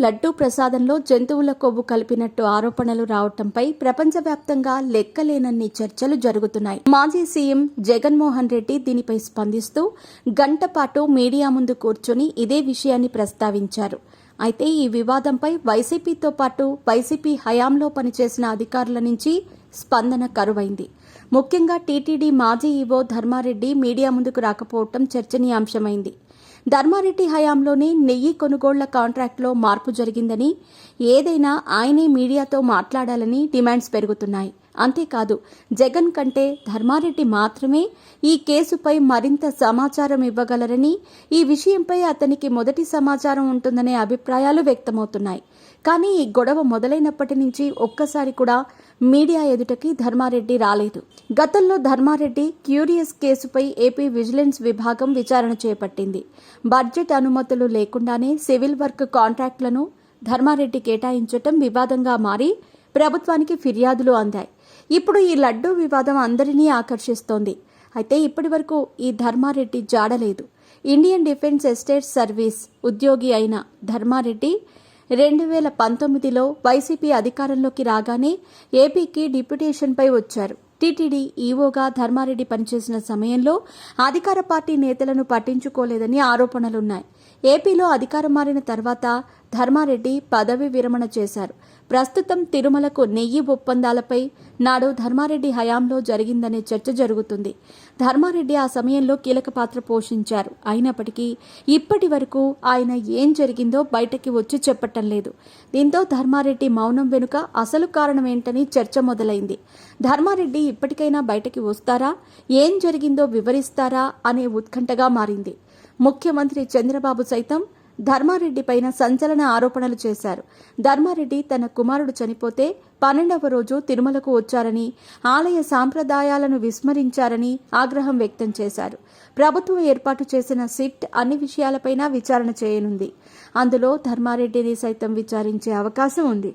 లడ్డూ ప్రసాదంలో జంతువుల కొవ్వు కలిపినట్టు ఆరోపణలు రావటంపై ప్రపంచవ్యాప్తంగా లెక్కలేనన్ని చర్చలు జరుగుతున్నాయి. మాజీ సీఎం జగన్మోహన్ రెడ్డి దీనిపై స్పందిస్తూ గంట పాటు మీడియా ముందు కూర్చొని ఇదే విషయాన్ని ప్రస్తావించారు. అయితే ఈ వివాదంపై వైసీపీతో పాటు వైసీపీ హయాంలో పనిచేసిన అధికారుల నుంచి స్పందన కరువైంది. ముఖ్యంగా టీటీడీ మాజీ ఈవో ధర్మారెడ్డి మీడియా ముందుకు రాకపోవటం చర్చనీయాంశమైంది. ధర్మారెడ్డి హయాంలోనే నెయ్యి కొనుగోళ్ల కాంట్రాక్టులో మార్పు జరిగిందని, ఏదైనా ఆయనే మీడియాతో మాట్లాడాలని డిమాండ్స్ పెరుగుతున్నాయి. అంతేకాదు, జగన్ కంటే ధర్మారెడ్డి మాత్రమే ఈ కేసుపై మరింత సమాచారం ఇవ్వగలరని, ఈ విషయంపై అతనికి మొదటి సమాచారం ఉంటుందనే అభిప్రాయాలు వ్యక్తమవుతున్నాయి. కానీ ఈ గొడవ మొదలైనప్పటి నుంచి ఒక్కసారి కూడా మీడియా ఎదుటకి ధర్మారెడ్డి రాలేదు. గతంలో ధర్మారెడ్డి క్యూరియస్ కేసుపై ఏపీ విజిలెన్స్ విభాగం విచారణ చేపట్టింది. బడ్జెట్ అనుమతులు లేకుండానే సివిల్ వర్క్ కాంట్రాక్టులను ధర్మారెడ్డి కేటాయించటం వివాదంగా మారి ప్రభుత్వానికి ఫిర్యాదులు అందాయి. ఇప్పుడు ఈ లడ్డూ వివాదం అందరినీ ఆకర్షిస్తోంది. అయితే ఇప్పటి వరకు ఈ ధర్మారెడ్డి జాడలేదు. ఇండియన్ డిఫెన్స్ ఎస్టేట్ సర్వీస్ ఉద్యోగి అయిన ధర్మారెడ్డి 2019లో వైసీపీ అధికారంలోకి రాగానే ఏపీకి డిప్యుటేషన్పై వచ్చారు. టీటీడీ ఈవోగా ధర్మారెడ్డి పనిచేసిన సమయంలో అధికార పార్టీ నేతలను పట్టించుకోలేదని ఆరోపణలున్నాయి. ఏపీలో అధికారం మారిన తర్వాత ధర్మారెడ్డి పదవి విరమణ చేశారు. ప్రస్తుతం తిరుమలకు నెయ్యి ఒప్పందాలపై నాడు ధర్మారెడ్డి హయాంలో జరిగిందనే చర్చ జరుగుతుంది. ధర్మారెడ్డి ఆ సమయంలో కీలక పాత్ర పోషించారు. అయినప్పటికీ ఇప్పటి వరకు ఆయన ఏం జరిగిందో బయటకి వచ్చి చెప్పటం లేదు. దీంతో ధర్మారెడ్డి మౌనం వెనుక అసలు కారణం ఏంటని చర్చ మొదలైంది. ధర్మారెడ్డి ఇప్పటికైనా బయటకి వస్తారా, ఏం జరిగిందో వివరిస్తారా అనే ఉత్కంఠగా మారింది. ముఖ్యమంత్రి చంద్రబాబు సైతం ధర్మారెడ్డి పైన సంచలన ఆరోపణలు చేశారు. ధర్మారెడ్డి తన కుమారుడు చనిపోతే 12వ రోజు తిరుమలకు వచ్చారని, ఆలయ సాంప్రదాయాలను విస్మరించారని ఆగ్రహం వ్యక్తం చేశారు. ప్రభుత్వం ఏర్పాటు చేసిన సిట్ అన్ని విషయాలపైన విచారణ చేయనుంది. అందులో ధర్మారెడ్డిని సైతం విచారించే అవకాశం ఉంది.